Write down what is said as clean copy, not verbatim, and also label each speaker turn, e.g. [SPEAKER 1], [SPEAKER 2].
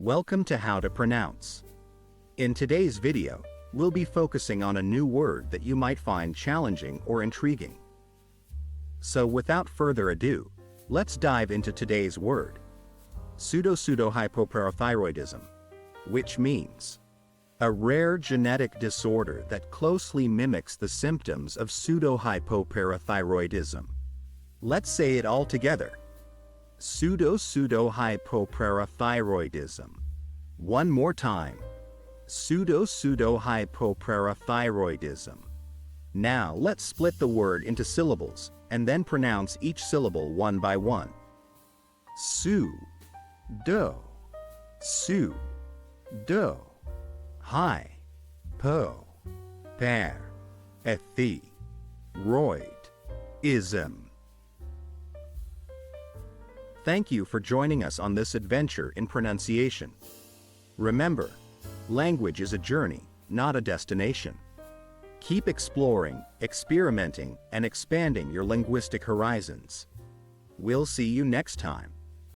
[SPEAKER 1] Welcome to How to Pronounce. In today's video, we'll be focusing on a new word that you might find challenging or intriguing. So without further ado, let's dive into today's word. Pseudopseudohypoparathyroidism, which means a rare genetic disorder that closely mimics the symptoms of pseudohypoparathyroidism. Let's say it all together. Pseudohypoparathyroidism. One more time. Pseudohypoparathyroidism. Now let's split the word into syllables and then pronounce each syllable one by one. Pseudo, hypoparathyroidism. Thank you for joining us on this adventure in pronunciation. Remember, language is a journey, not a destination. Keep exploring, experimenting, and expanding your linguistic horizons. We'll see you next time.